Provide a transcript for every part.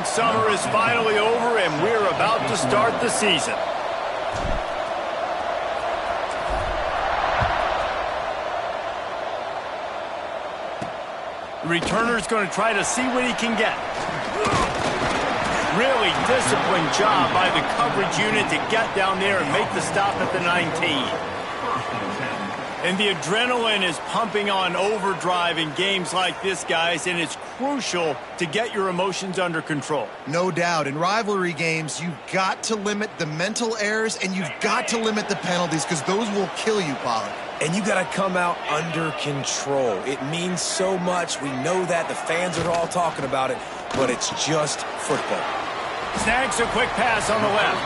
summer is finally over, and we're about to start the season. The returner's going to try to see what he can get. Really disciplined job by the coverage unit to get down there and make the stop at the 19. And the adrenaline is pumping on overdrive in games like this, guys, and it's crucial to get your emotions under control. No doubt. In rivalry games, you've got to limit the mental errors and you've got to limit the penalties because those will kill you, Pollard. And you got to come out under control. It means so much. We know that. The fans are all talking about it, but it's just football. Snags a quick pass on the left.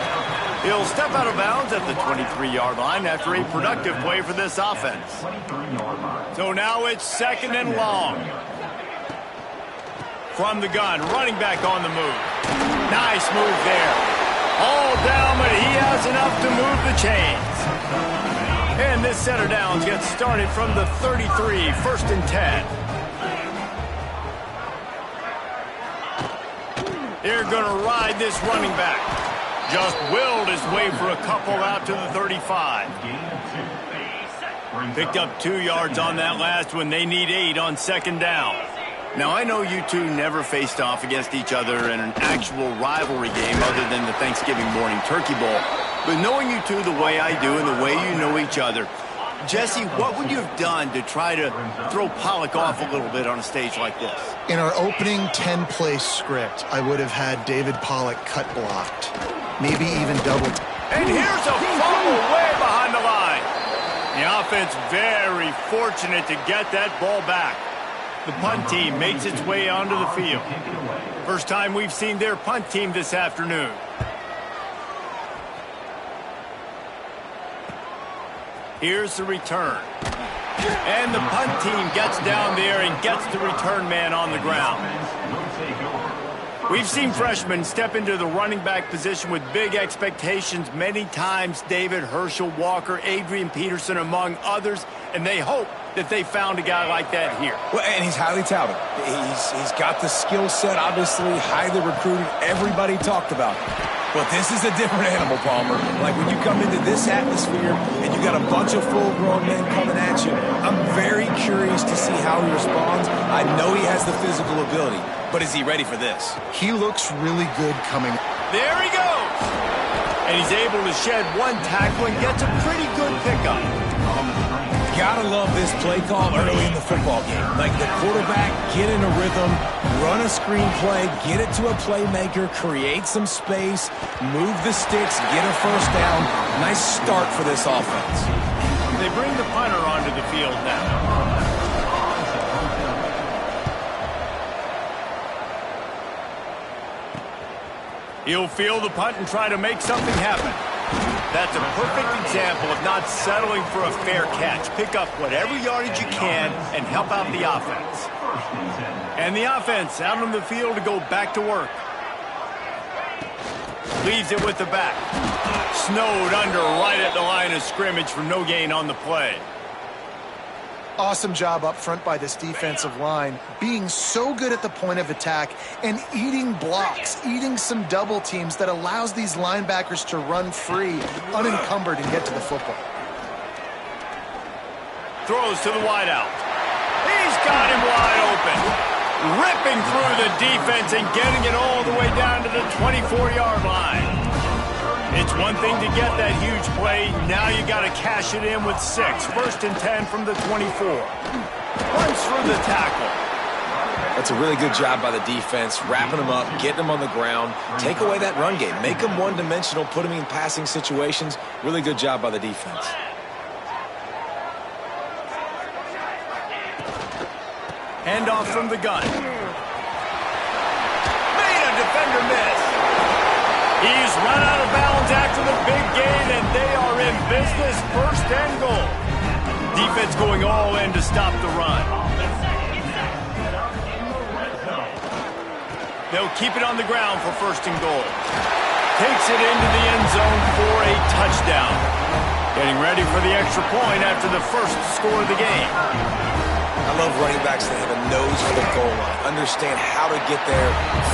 He'll step out of bounds at the 23-yard line after a productive play for this offense. So now it's 2nd and long. From the gun, running back on the move. Nice move there. All down, but he has enough to move the chains. And this center downs gets started from the 33, 1st and 10. They're going to ride this running back. Just willed his way for a couple out to the 35. Picked up 2 yards on that last one. They need 8 on 2nd down. Now, I know you two never faced off against each other in an actual rivalry game other than the Thanksgiving morning turkey bowl. But knowing you two the way I do and the way you know each other, Jesse, what would you have done to try to throw Pollock off a little bit on a stage like this? In our opening 10-play script, I would have had David Pollock cut blocked. Maybe even double. And here's a fumble way behind the line. The offense very fortunate to get that ball back. The punt team makes its way onto the field. First time we've seen their punt team this afternoon. Here's the return. And the punt team gets down there and gets the return man on the ground. We've seen freshmen step into the running back position with big expectations many times. David, Herschel, Walker, Adrian Peterson, among others. And they hope that they found a guy like that here. Well, and he's highly touted. He's got the skill set, obviously, highly recruited. Everybody talked about it. But this is a different animal, Palmer. Like when you come into this atmosphere and you got a bunch of full-grown men coming at you, I'm very curious to see how he responds. I know he has the physical ability, but is he ready for this? He looks really good coming. There he goes! And he's able to shed one tackle and gets a pretty good pickup. Gotta love this play call early in the football game. Like the quarterback, get in a rhythm, run a screen play, get it to a playmaker, create some space, move the sticks, get a first down. Nice start for this offense. They bring the punter onto the field now. He'll field the punt and try to make something happen. That's a perfect example of not settling for a fair catch. Pick up whatever yardage you can and help out the offense. And the offense out on the field to go back to work. Leaves it with the back. Snowed under right at the line of scrimmage for no gain on the play. Awesome job up front by this defensive line, being so good at the point of attack and eating blocks, eating some double teams that allows these linebackers to run free, unencumbered, and get to the football. Throws to the wideout. He's got him wide open. Ripping through the defense and getting it all the way down to the 24-yard line. It's one thing to get that huge play. Now you got to cash it in with 6. 1st and 10 from the 24. Runs through the tackle. That's a really good job by the defense, wrapping them up, getting them on the ground, take away that run game, make them one-dimensional, put them in passing situations. Really good job by the defense. Handoff from the gun. Made a defender miss. He's run out of bounds after the big gain, and they are in business. 1st and goal. Defense going all in to stop the run. They'll keep it on the ground for 1st and goal. Takes it into the end zone for a touchdown. Getting ready for the extra point after the first score of the game. I love running backs that have a nose for the goal line, understand how to get there,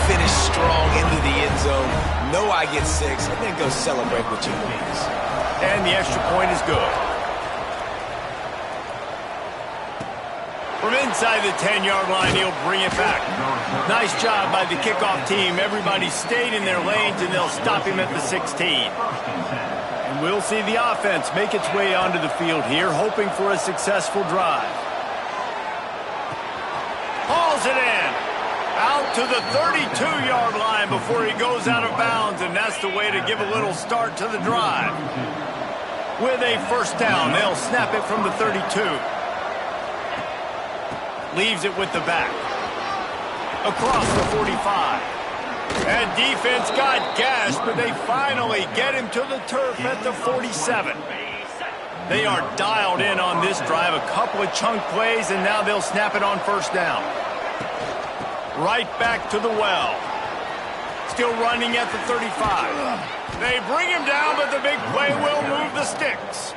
finish strong into the end zone, know I get 6, and then go celebrate with teammates. And the extra point is good. From inside the 10-yard line, he'll bring it back. Nice job by the kickoff team. Everybody stayed in their lanes, and they'll stop him at the 16. And we'll see the offense make its way onto the field here, hoping for a successful drive. Hauls it in. Out to the 32-yard line before he goes out of bounds, and that's the way to give a little start to the drive. With a first down, they'll snap it from the 32. Leaves it with the back. Across the 45. And defense got gashed, but they finally get him to the turf at the 47. They are dialed in on this drive. A couple of chunk plays, and now they'll snap it on first down. Right back to the well. Still running at the 35. They bring him down, but the big play will move the sticks.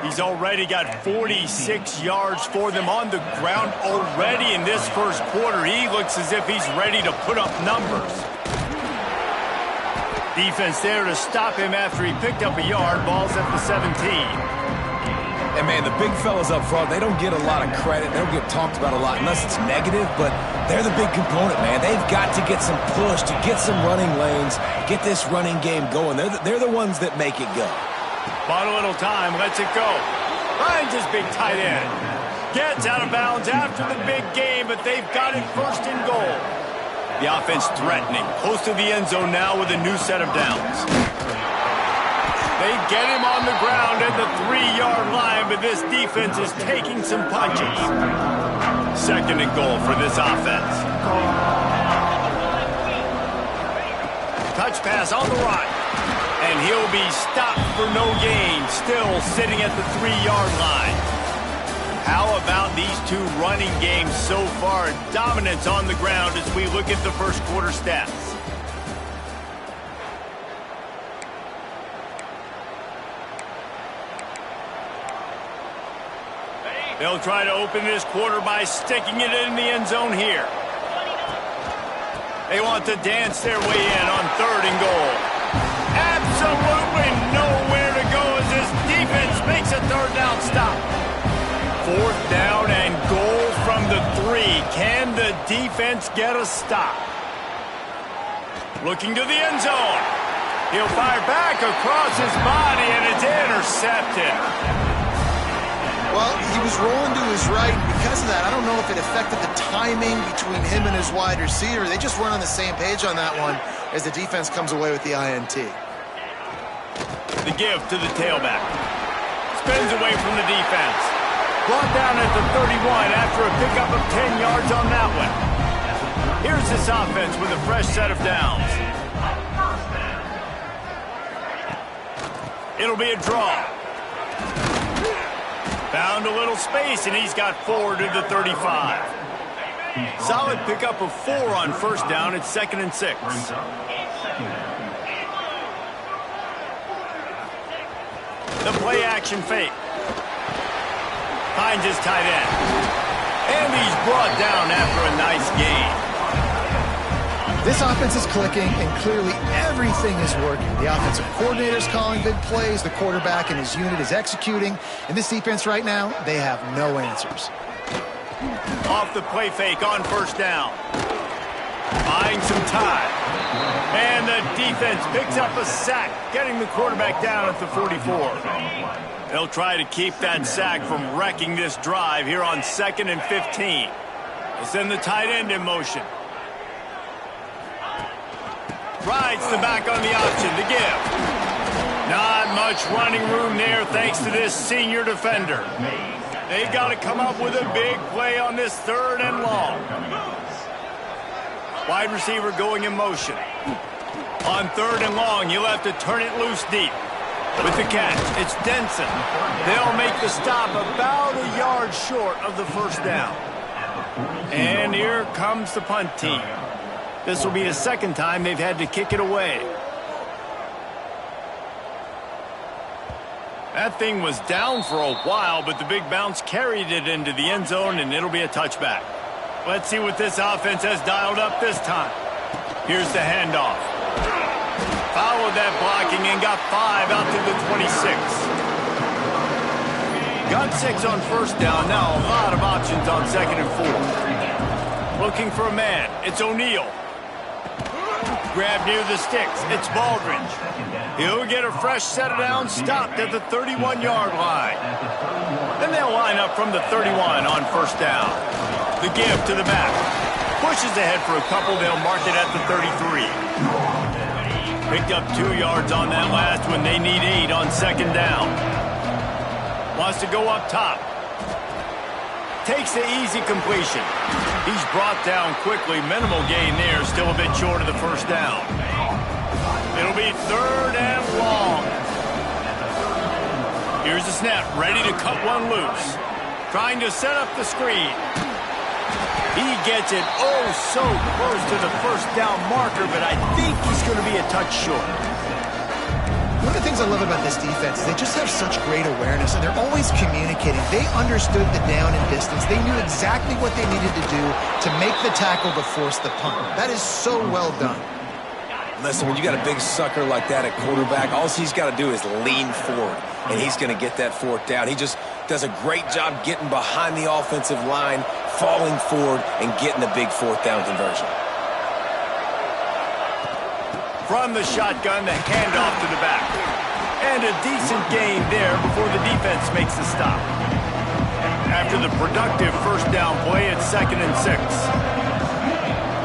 He's already got 46 yards for them on the ground already in this first quarter. He looks as if he's ready to put up numbers. Defense there to stop him after he picked up a yard. Ball's at the 17. And, man, the big fellas up front, they don't get a lot of credit. They don't get talked about a lot unless it's negative, but they're the big component, man. They've got to get some push, to get some running lanes, get this running game going. They're the ones that make it go. Bought a little time, lets it go. Finds his big tight end. Gets out of bounds after the big game, but they've got it first and goal. The offense threatening, close to the end zone now with a new set of downs. They get him on the ground at the 3-yard line, but this defense is taking some punches. Second and goal for this offense. Touch pass on the right. And he'll be stopped for no gain, still sitting at the 3-yard line. How about these two running games so far? Dominance on the ground as we look at the first quarter stats. They'll try to open this quarter by sticking it in the end zone here. They want to dance their way in on third and goal. Absolutely nowhere to go as this defense makes a third down stop. Fourth down and goal from the 3. Can the defense get a stop? Looking to the end zone. He'll fire back across his body, and it's intercepted. Well, he was rolling to his right, and because of that, I don't know if it affected the timing between him and his wide receiver. They just weren't on the same page on that one as the defense comes away with the INT. The give to the tailback. Spins away from the defense. Brought down at the 31 after a pickup of 10 yards on that one. Here's this offense with a fresh set of downs. It'll be a draw. Found a little space, and he's got 4 to the 35. Solid pickup of 4 on first down. It's 2nd and 6. The play action fake. Finds his tight end. And he's brought down after a nice gain. This offense is clicking, and clearly everything is working. The offensive coordinator's calling big plays. The quarterback and his unit is executing. And this defense right now, they have no answers. Off the play fake on first down. Buying some time. And the defense picks up a sack, getting the quarterback down at the 44. They'll try to keep that sack from wrecking this drive here on 2nd and 15. They'll send the tight end in motion. Rides the back on the option to give. Not much running room there thanks to this senior defender. They've got to come up with a big play on this 3rd and long. Wide receiver going in motion. On 3rd and long, you'll have to turn it loose deep. With the catch, it's Denson. They'll make the stop about a yard short of the first down. And here comes the punt team. This will be the 2nd time they've had to kick it away. That thing was down for a while, but the big bounce carried it into the end zone, and it'll be a touchback. Let's see what this offense has dialed up this time. Here's the handoff. Followed that blocking and got 5 out to the 26. Got 6 on first down. Now a lot of options on 2nd and 4. Looking for a man. It's O'Neal. Grab near the sticks. It's Baldridge. He'll get a fresh set of downs, stopped at the 31-yard line. Then they'll line up from the 31 on first down. The give to the back. Pushes ahead for a couple. They'll mark it at the 33. Picked up 2 yards on that last one. They need 8 on 2nd down. Wants to go up top. Takes the easy completion. He's brought down quickly. Minimal gain there. Still a bit short of the first down. It'll be 3rd and long. Here's the snap. Ready to cut one loose. Trying to set up the screen. He gets it so close to the first down marker, but I think he's going to be a touch short. One of the things I love about this defense is they just have such great awareness, and they're always communicating. They understood the down and distance. They knew exactly what they needed to do to make the tackle to force the punt. That is so well done. Listen, when you got a big sucker like that at quarterback, all he's got to do is lean forward, and he's going to get that 4th down. He just does a great job getting behind the offensive line, falling forward, and getting the big 4th down conversion. From the shotgun, the handoff to the back. And a decent gain there before the defense makes the stop. After the productive first down play, it's 2nd and 6.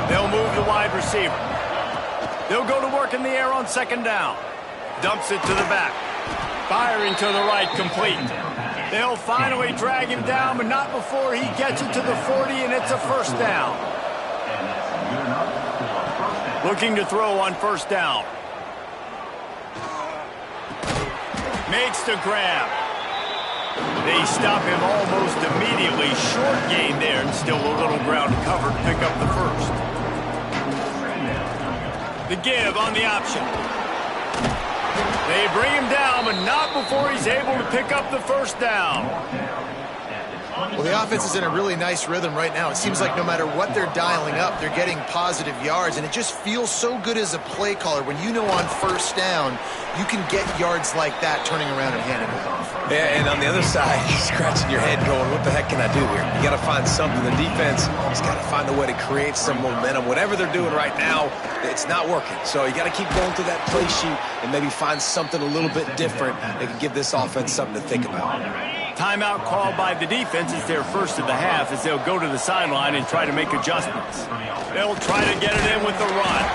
They'll move the wide receiver. They'll go to work in the air on 2nd down. Dumps it to the back. Firing to the right, complete. They'll finally drag him down, but not before he gets it to the 40, and it's a first down. Looking to throw on first down. Makes the grab. They stop him almost immediately. Short gain there, and still a little ground to cover to pick up the first. The give on the option. They bring him down, but not before he's able to pick up the first down. Well, the offense is in a really nice rhythm right now. It seems like no matter what they're dialing up, they're getting positive yards, and it just feels so good as a play caller when you know on first down you can get yards like that turning around and handing it off. Yeah, and on the other side, you're scratching your head going, what the heck can I do here? You got to find something. The defense has got to find a way to create some momentum. Whatever they're doing right now, it's not working. So you got to keep going through that play sheet and maybe find something a little bit different that can give this offense something to think about. Timeout called by the defense is their first of the half as they'll go to the sideline and try to make adjustments. They'll try to get it in with the run.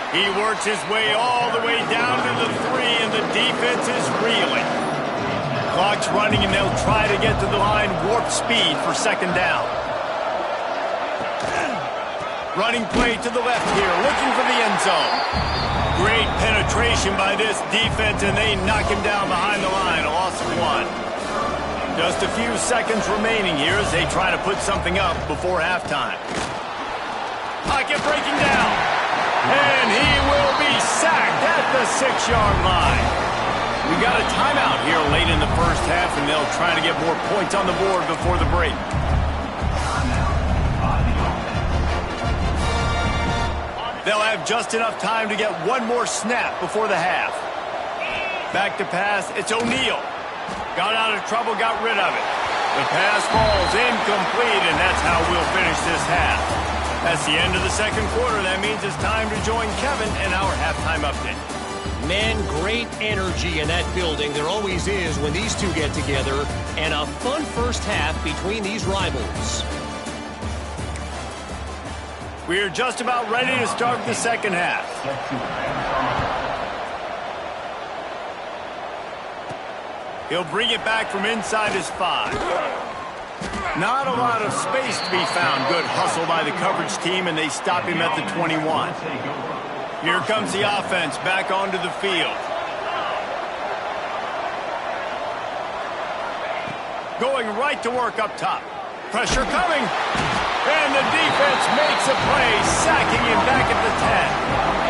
He works his way all the way down to the 3, and the defense is reeling. Clock's running, and they'll try to get to the line warp speed for 2nd down. Running play to the left here, looking for the end zone. Great penetration by this defense, and they knock him down behind the line, a loss of 1. Just a few seconds remaining here as they try to put something up before halftime. Pocket breaking down. And he will be sacked at the 6-yard line. We got a timeout here late in the first half, and they'll try to get more points on the board before the break. They'll have just enough time to get one more snap before the half. Back to pass, it's O'Neal. Got out of trouble, got rid of it. The pass falls incomplete, and that's how we'll finish this half. That's the end of the second quarter. That means it's time to join Kevin in our halftime update. Man, great energy in that building. There always is when these two get together. And a fun first half between these rivals. We're just about ready to start the second half. He'll bring it back from inside his 5. Not a lot of space to be found. Good hustle by the coverage team, and they stop him at the 21. Here comes the offense back onto the field. Going right to work up top. Pressure coming. And the defense makes a play, sacking him back at the 10.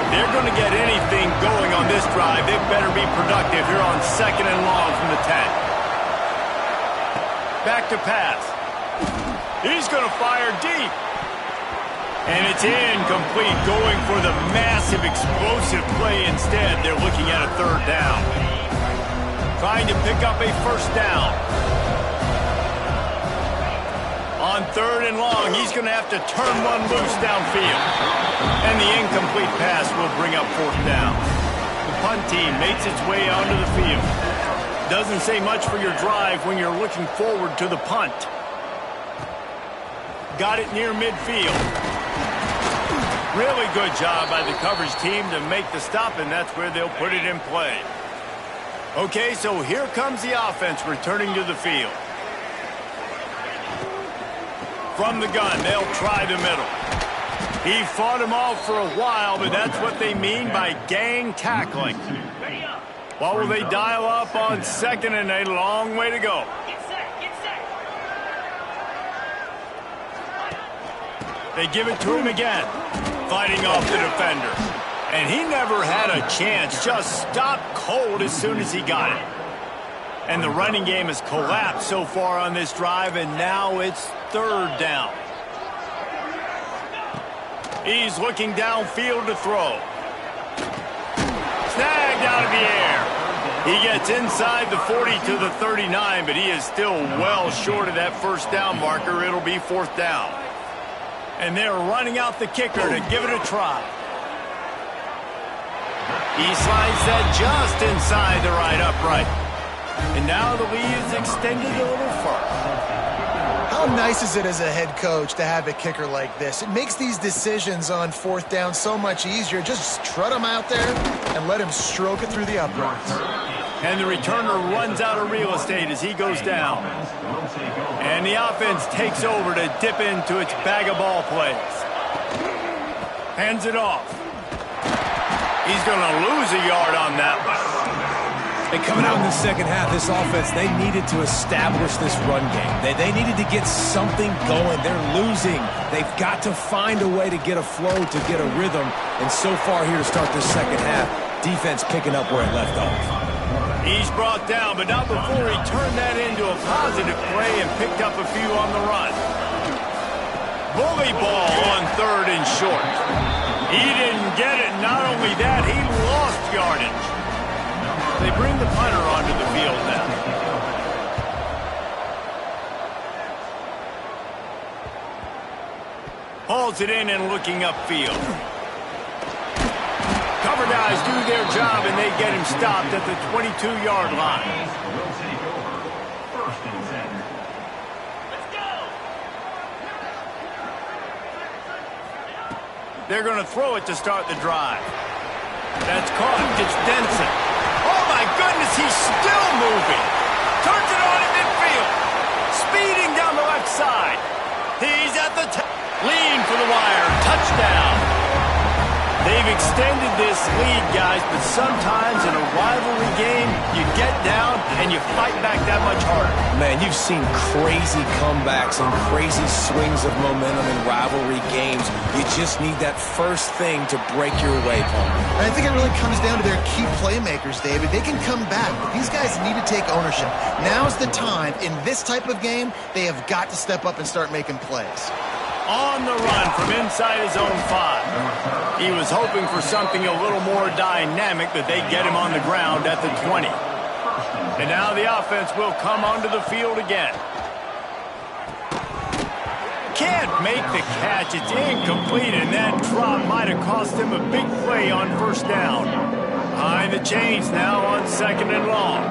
They're going to get anything going on this this drive, they better be productive here on 2nd and long from the 10. Back to pass. He's going to fire deep. And it's incomplete, going for the massive explosive play instead. They're looking at a 3rd down. Trying to pick up a 1st down. On 3rd and long, he's going to have to turn one loose downfield. And the incomplete pass will bring up 4th down. The punt team makes its way onto the field. Doesn't say much for your drive when you're looking forward to the punt. Got it near midfield. Really good job by the coverage team to make the stop, and that's where they'll put it in play. Okay, so here comes the offense returning to the field. From the gun, they'll try the middle. He fought him off for a while, but that's what they mean by gang tackling. What will they dial up on 2nd and a long way to go? They give it to him again, fighting off the defender. And he never had a chance, just stopped cold as soon as he got it. And the running game has collapsed so far on this drive, and now it's 3rd down. He's looking downfield to throw. Snagged out of the air. He gets inside the 40 to the 39, but he is still well short of that 1st down marker. It'll be 4th down. And they're running out the kicker to give it a try. He slides that just inside the right upright. And now the lead is extended a little further. How nice is it as a head coach to have a kicker like this? It makes these decisions on 4th down so much easier. Just trot him out there and let him stroke it through the uprights. And the returner runs out of real estate as he goes down. And the offense takes over to dip into its bag of ball plays. Hands it off. He's going to lose a yard on that one. And coming out in the 2nd half, this offense, they needed to establish this run game. They needed to get something going. They're losing. They've got to find a way to get a flow, to get a rhythm. And so far here to start this 2nd half, defense picking up where it left off. He's brought down, but not before he turned that into a positive play and picked up a few on the run. Bully ball on 3rd and short. He didn't get it. Not only that, he lost yardage. They bring the punter onto the field now. Hauls it in and looking upfield. Cover guys do their job, and they get him stopped at the 22-yard line. They're going to throw it to start the drive. That's caught. Gets Denson. Oh, my goodness, he's still moving. Turns it on in midfield. Speeding down the left side. He's at the lean for the wire. Touchdown. They've extended this lead, guys, but sometimes in a rivalry game, you get down and you fight back that much harder. Man, you've seen crazy comebacks and crazy swings of momentum in rivalry games. You just need that first thing to break your way, Palmer. And I think it really comes down to their key playmakers, David. They can come back, but these guys need to take ownership. Now's the time. In this type of game, they have got to step up and start making plays. On the run from inside his own 5. He was hoping for something a little more dynamic, but they get him on the ground at the 20. And now the offense will come onto the field again. Can't make the catch. It's incomplete, and that drop might have cost him a big play on 1st down. Behind the chains now on 2nd and long.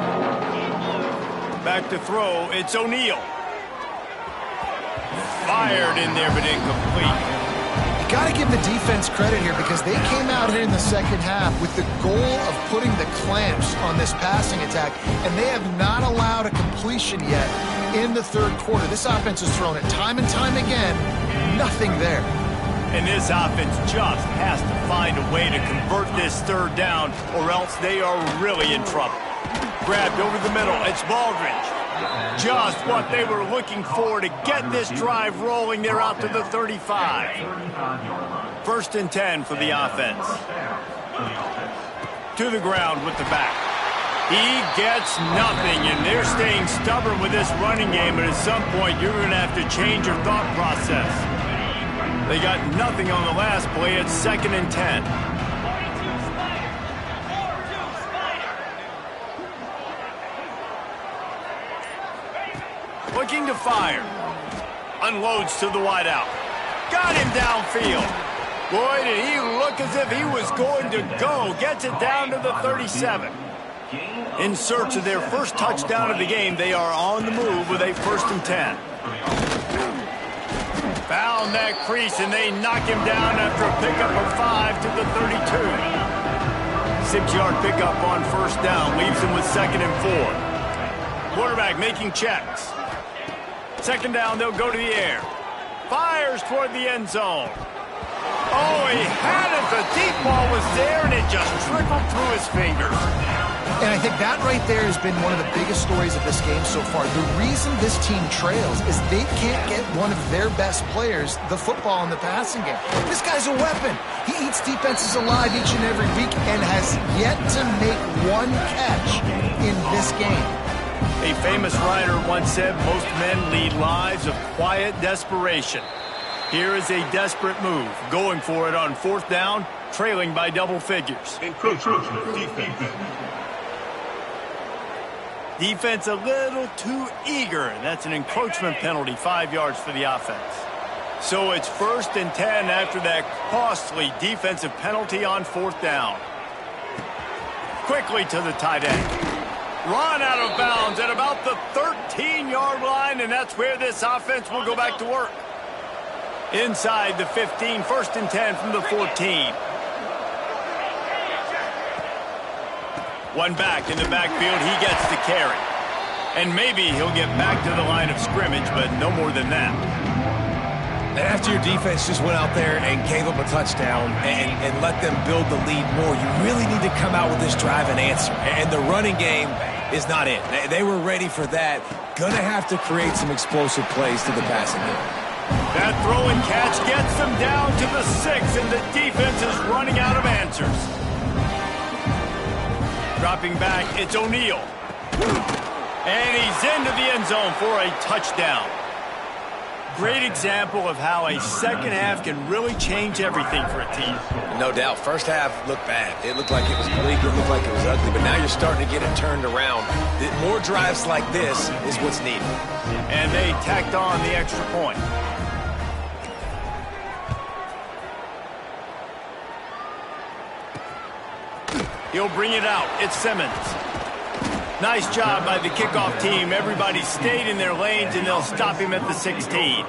Back to throw. It's O'Neal. Fired in there, but incomplete. You got to give the defense credit here because they came out here in the 2nd half with the goal of putting the clamps on this passing attack, and they have not allowed a completion yet in the 3rd quarter. This offense has thrown it time and time again. Nothing there. And this offense just has to find a way to convert this 3rd down, or else they are really in trouble. Grabbed over the middle. It's Baldridge. Just what they were looking for to get this drive rolling. They're out to the 35. 1st and 10 for the offense. to the ground with the back. He gets nothing, and they're staying stubborn with this running game, but at some point you're going to have to change your thought process. They got nothing on the last play. It's 2nd and 10. Looking to fire. Unloads to the wideout. Got him downfield. Boy, did he look as if he was going to go. Gets it down to the 37. In search of their first touchdown of the game, they are on the move with a 1st and 10. Found that crease, and they knock him down after a pickup of 5 to the 32. 6-yard pickup on 1st down leaves him with 2nd and 4. Quarterback making checks. 2nd down, they'll go to the air. Fires toward the end zone. Oh, he had it. The deep ball was there, and it just trickled through his fingers. And I think that right there has been one of the biggest stories of this game so far. The reason this team trails is they can't get one of their best players the football in the passing game. This guy's a weapon. He eats defenses alive each and every week and has yet to make one catch in this game. A famous writer once said most men lead lives of quiet desperation. Here is a desperate move, going for it on 4th down, trailing by double figures. Defense a little too eager. That's an encroachment penalty, 5 yards for the offense. So it's 1st and 10 after that costly defensive penalty on 4th down. Quickly to the tight end. Run out of bounds at about the 13-yard line, and that's where this offense will go back to work. Inside the 15, 1st and 10 from the 14. One back in the backfield, he gets the carry. And maybe he'll get back to the line of scrimmage, but no more than that. And after your defense just went out there and gave up a touchdown and let them build the lead more, you really need to come out with this drive and answer. And the running game is not it. They were ready for that. Gonna have to create some explosive plays to the passing game. That throw and catch gets them down to the 6, and the defense is running out of answers. Dropping back, it's O'Neal. And he's into the end zone for a touchdown. Great example of how a second half can really change everything for a team. No doubt. First half looked bad. It looked like it was bleak. It looked like it was ugly. But now you're starting to get it turned around. More drives like this is what's needed. And they tacked on the extra point. He'll bring it out. It's Simmons. Nice job by the kickoff team. Everybody stayed in their lanes, and they'll stop him at the 16.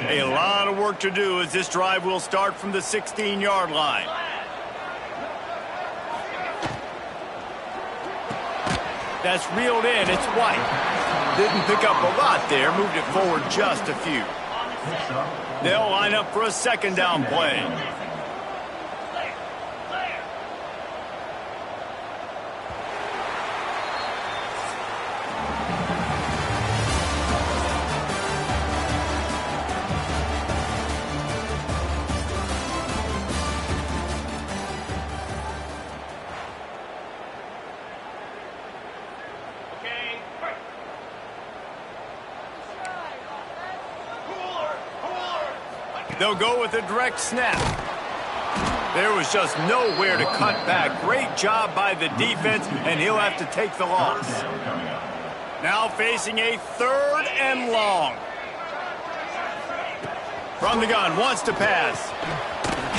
A lot of work to do as this drive will start from the 16-yard line. That's reeled in. It's White. Didn't pick up a lot there. Moved it forward just a few. They'll line up for a 2nd down play. They'll go with a direct snap. There was just nowhere to cut back. Great job by the defense, and he'll have to take the loss. Now facing a 3rd and long. From the gun, wants to pass.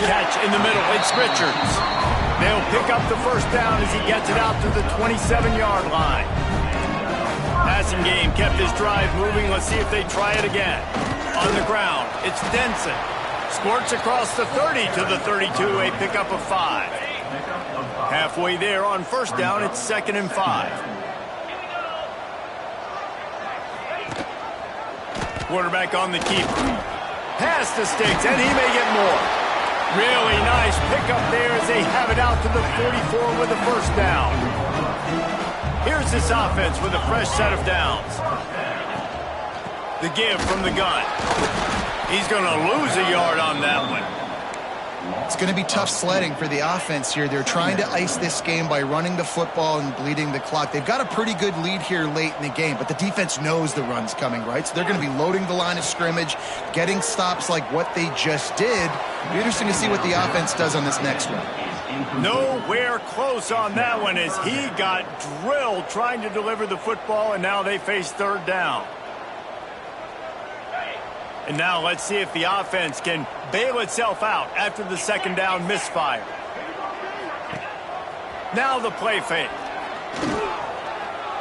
Catch in the middle, it's Richards. They'll pick up the 1st down as he gets it out to the 27-yard line. Passing game kept his drive moving. Let's see if they try it again. On the ground, it's Denson. Squirts across the 30 to the 32, a pickup of 5. Halfway there on 1st down, it's 2nd and 5. Quarterback on the keeper. Pass to Sticks, and he may get more. Really nice pickup there as they have it out to the 44 with a 1st down. Here's this offense with a fresh set of downs. The give from the gun. He's going to lose a yard on that one. It's going to be tough sledding for the offense here. They're trying to ice this game by running the football and bleeding the clock. They've got a pretty good lead here late in the game, but the defense knows the run's coming, right? So they're going to be loading the line of scrimmage, getting stops like what they just did. It'll be interesting to see what the offense does on this next one. Nowhere close on that one as he got drilled trying to deliver the football, and now they face third down. And now let's see if the offense can bail itself out after the second down misfire. Now the play fake.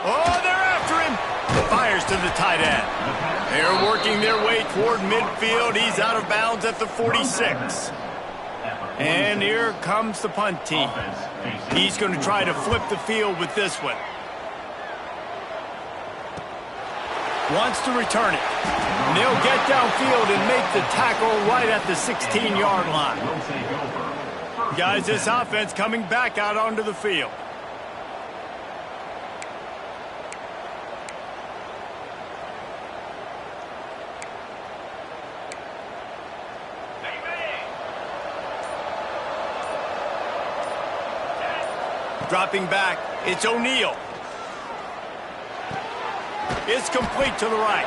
Oh, they're after him. Fires to the tight end. They're working their way toward midfield. He's out of bounds at the 46. And here comes the punt team. He's going to try to flip the field with this one. Wants to return it. And they'll get downfield and make the tackle right at the 16-yard line. Guys, this offense coming back out onto the field. Dropping back, it's O'Neal. It's complete to the right.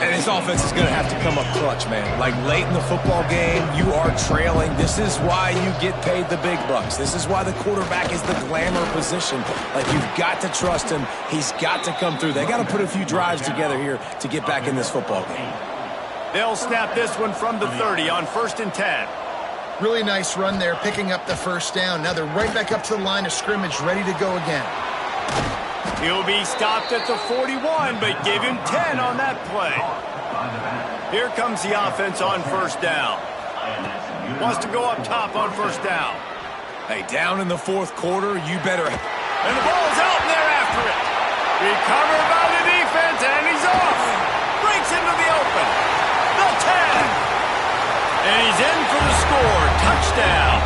And his offense is going to have to come up clutch, man. Like late in the football game, you are trailing. This is why you get paid the big bucks. This is why the quarterback is the glamour position. Like, you've got to trust him. He's got to come through. They got to put a few drives together here to get back in this football game. They'll snap this one from the 30 on 1st and 10. Really nice run there, picking up the first down. Now they're right back up to the line of scrimmage, ready to go again. He'll be stopped at the 41, but give him 10 on that play. Here comes the offense on 1st down. Wants to go up top on 1st down. Hey, down in the 4th quarter, you better... And the ball's out, and they're after it. Recovered by the defense, and he's off. Breaks into the open. The 10. And he's in for the score. Touchdown.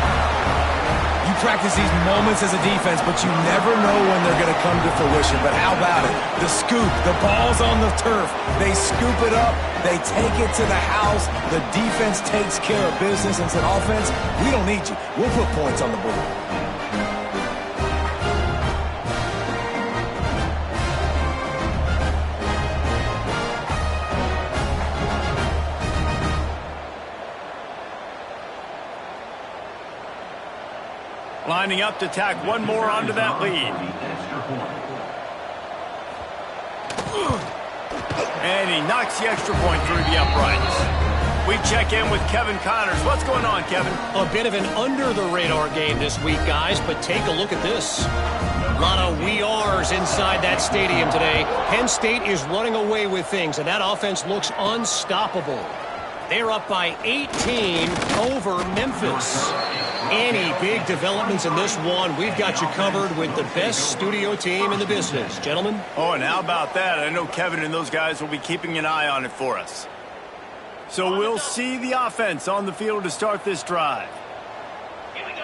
You practice these moments as a defense, but you never know when they're going to come to fruition. But how about it? The scoop, the ball's on the turf. They scoop it up. They take it to the house. The defense takes care of business and said, offense, we don't need you. We'll put points on the board. Lining up to tack one more onto that lead. And he knocks the extra point through the uprights. We check in with Kevin Connors. What's going on, Kevin? A bit of an under-the-radar game this week, guys, but take a look at this. A lot of we ares inside that stadium today. Penn State is running away with things, and that offense looks unstoppable. They're up by 18 over Memphis. Any big developments in this one, we've got you covered with the best studio team in the business. Gentlemen? Oh, and how about that? I know Kevin and those guys will be keeping an eye on it for us. So we'll see the offense on the field to start this drive. Here we go.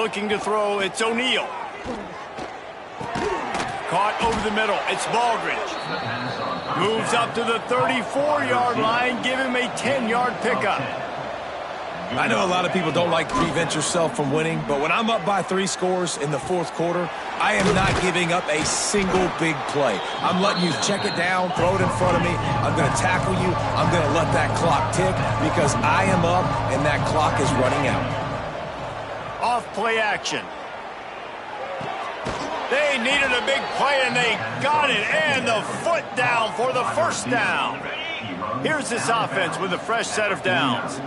Looking to throw, it's O'Neal. Caught over the middle, it's Baldridge. Moves up to the 34-yard line, give him a 10-yard pickup. I know a lot of people don't like to prevent yourself from winning, but when I'm up by 3 scores in the 4th quarter, I am not giving up a single big play. I'm letting you check it down, throw it in front of me. I'm going to tackle you. I'm going to let that clock tick because I am up and that clock is running out. Off play action. They needed a big play, and they got it, and the foot down for the first down. Here's this offense with a fresh set of downs.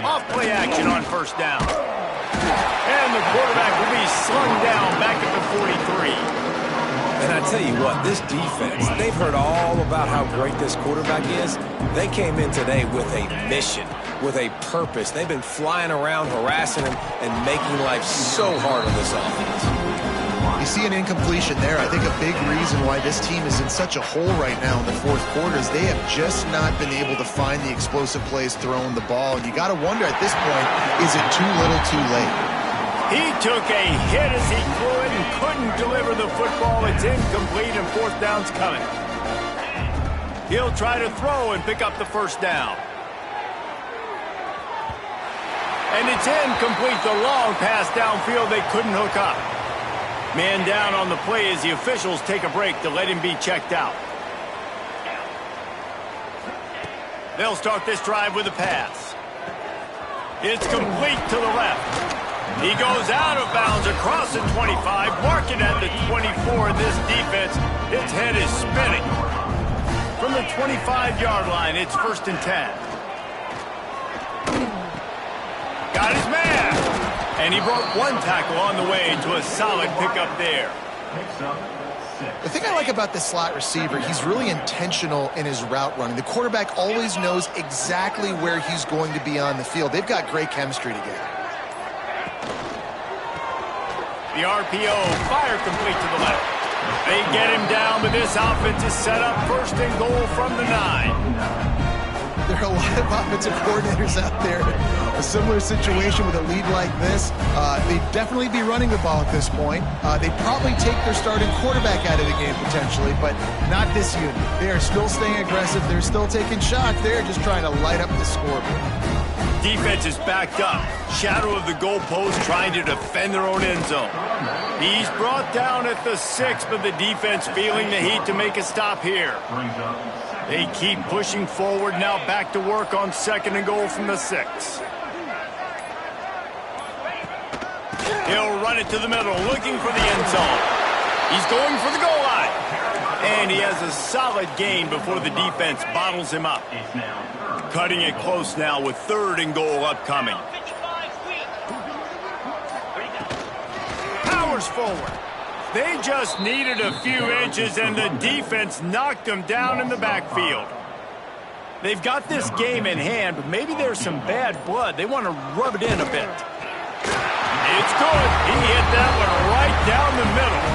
Off play action on 1st down. And the quarterback will be slung down back at the 43. And I tell you what, this defense, they've heard all about how great this quarterback is. They came in today with a mission, with a purpose. They've been flying around, harassing him, and making life so hard on this offense. You see an incompletion there. I think a big reason why this team is in such a hole right now in the 4th quarter is they have just not been able to find the explosive plays throwing the ball. And you got to wonder at this point, is it too little too late? He took a hit as he threw it and couldn't deliver the football. It's incomplete and fourth down's coming. He'll try to throw and pick up the first down. And it's incomplete. The long pass downfield, they couldn't hook up. Man down on the play as the officials take a break to let him be checked out. They'll start this drive with a pass. It's complete to the left. He goes out of bounds across the 25, marking at the 24. This defense, its head is spinning. From the 25-yard line, it's 1st and 10. Got his man. And he brought one tackle on the way to a solid pickup there. The thing I like about this slot receiver, he's really intentional in his route running. The quarterback always knows exactly where he's going to be on the field. They've got great chemistry together. The RPO, fire complete to the left. They get him down, but this offense is set up 1st and goal from the 9. There are a lot of offensive coordinators out there. A similar situation with a lead like this. They'd definitely be running the ball at this point. They'd probably take their starting quarterback out of the game potentially, but not this unit. They are still staying aggressive. They're still taking shots. They're just trying to light up the scoreboard. Defense is backed up. Shadow of the goalpost trying to defend their own end zone. He's brought down at the 6, but the defense feeling the heat to make a stop here. They keep pushing forward, now back to work on 2nd and goal from the 6. He'll run it to the middle, looking for the end zone. He's going for the goal line. And he has a solid gain before the defense bottles him up. Cutting it close now with 3rd and goal upcoming. Powers forward. They just needed a few inches, and the defense knocked them down in the backfield. They've got this game in hand, but maybe there's some bad blood. They want to rub it in a bit. It's good. He hit that one right down the middle.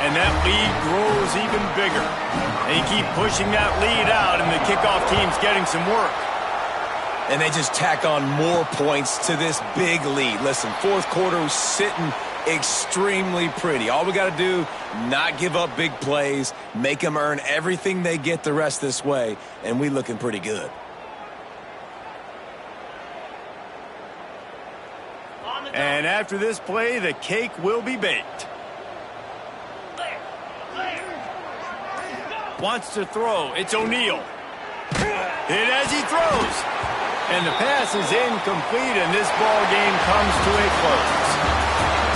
And that lead grows even bigger. They keep pushing that lead out, and the kickoff team's getting some work. And they just tack on more points to this big lead. Listen, 4th quarter was sitting extremely pretty. All we got to do, not give up big plays, make them earn everything they get the rest this way, and we looking pretty good. And after this play, the cake will be baked. Wants to throw. It's O'Neal. Hit as he throws. And the pass is incomplete, and this ball game comes to a close.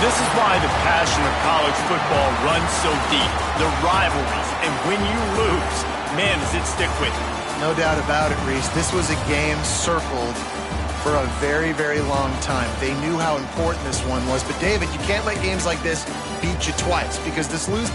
This is why the passion of college football runs so deep. The rivalries, and when you lose, man, does it stick with you. No doubt about it, Reese. This was a game circled for a very, very long time. They knew how important this one was. But, David, you can't let games like this beat you twice, because this lose...